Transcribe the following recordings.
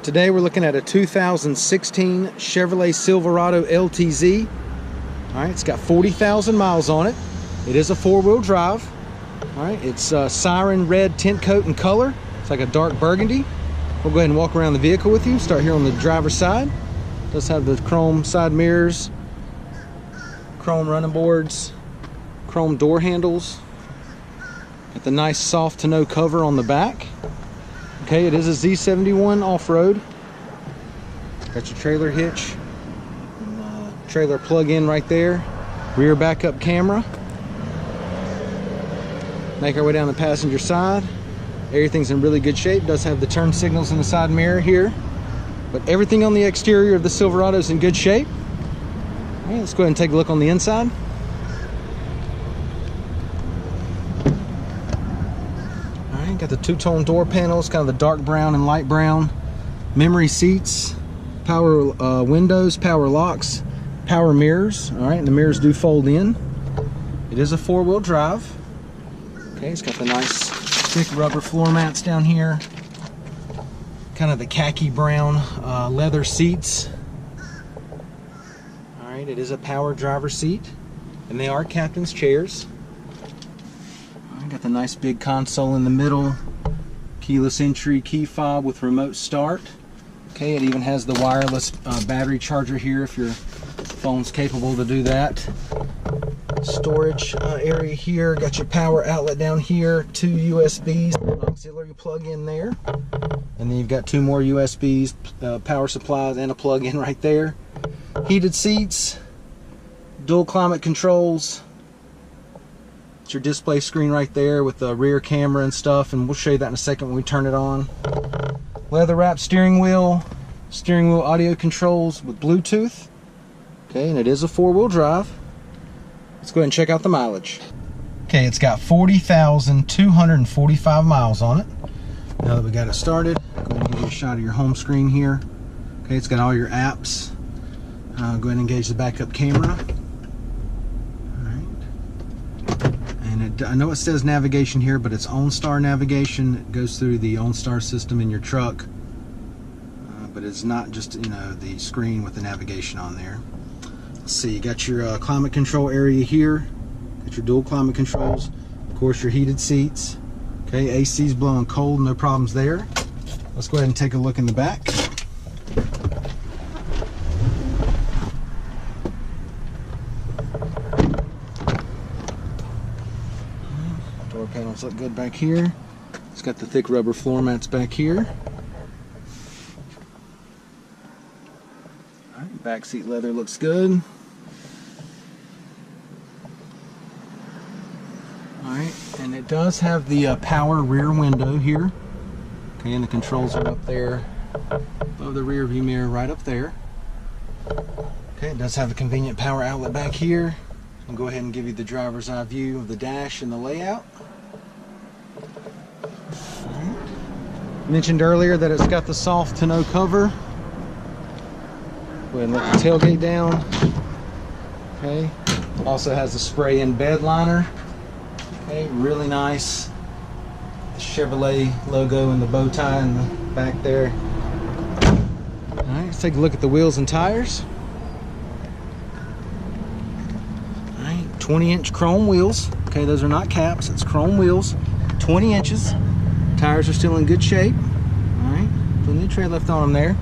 Today we're looking at a 2016 Chevrolet Silverado LTZ. All right, it's got 40,000 miles on it. It is a four-wheel drive. All right, it's Siren red tint coat in color. It's like a dark burgundy. We'll go ahead and walk around the vehicle with you. Start here on the driver's side. It does have the chrome side mirrors, chrome running boards, chrome door handles. Got the nice soft tonneau cover on the back. Okay, it is a Z71 off-road. Got your trailer hitch, trailer plug-in right there, rear backup camera. Make our way down the passenger side. Everything's in really good shape. Does have the turn signals in the side mirror here, but everything on the exterior of the Silverado is in good shape. All right, let's go ahead and take a look on the inside. Got the two-tone door panels, kind of the dark brown and light brown. Memory seats, power windows, power locks, power mirrors. All right, and the mirrors do fold in. It is a four-wheel drive. Okay, it's got the nice thick rubber floor mats down here. Kind of the khaki brown leather seats. All right, it is a power driver's seat, and they are captain's chairs. Got the nice big console in the middle, keyless entry, key fob with remote start. Okay, it even has the wireless battery charger here if your phone's capable to do that. Storage area here, got your power outlet down here, two USBs, auxiliary plug-in there, and then you've got two more USBs, power supplies, and a plug-in right there. Heated seats, dual climate controls. Your display screen right there with the rear camera and stuff, and we'll show you that in a second when we turn it on. Leather wrapped steering wheel audio controls with Bluetooth. Okay, and it is a four-wheel drive. Let's go ahead and check out the mileage. Okay, it's got 40,245 miles on it. Now that we got it started, go ahead and give you a shot of your home screen here. Okay, it's got all your apps. Go ahead and engage the backup camera. I know it says navigation here, but it's OnStar navigation. It goes through the OnStar system in your truck, but it's not just, you know, the screen with the navigation on there. Let's see, you got your climate control area here. Got your dual climate controls. Of course, your heated seats. Okay, AC's blowing cold, no problems there. Let's go ahead and take a look in the back. Door panels look good back here. It's got the thick rubber floor mats back here. All right, back seat leather looks good. All right, and it does have the power rear window here. Okay, and the controls are up there above the rear view mirror right up there. Okay, it does have a convenient power outlet back here. I'll go ahead and give you the driver's eye view of the dash and the layout. Right. Mentioned earlier that it's got the soft tonneau cover. Go ahead and let the tailgate down. Okay. Also has the spray-in bed liner. Okay, really nice. The Chevrolet logo and the bow tie in the back there. All right, let's take a look at the wheels and tires. 20-inch chrome wheels. Okay, those are not caps, it's chrome wheels. 20 inches. Tires are still in good shape. All right, plenty of tread left on them there.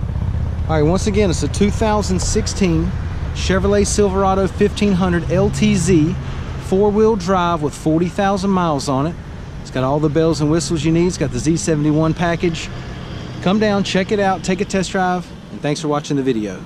All right, once again, it's a 2016 Chevrolet Silverado 1500 LTZ, four-wheel drive with 40,000 miles on it. It's got all the bells and whistles you need. It's got the Z71 package. Come down, check it out, take a test drive, and thanks for watching the video.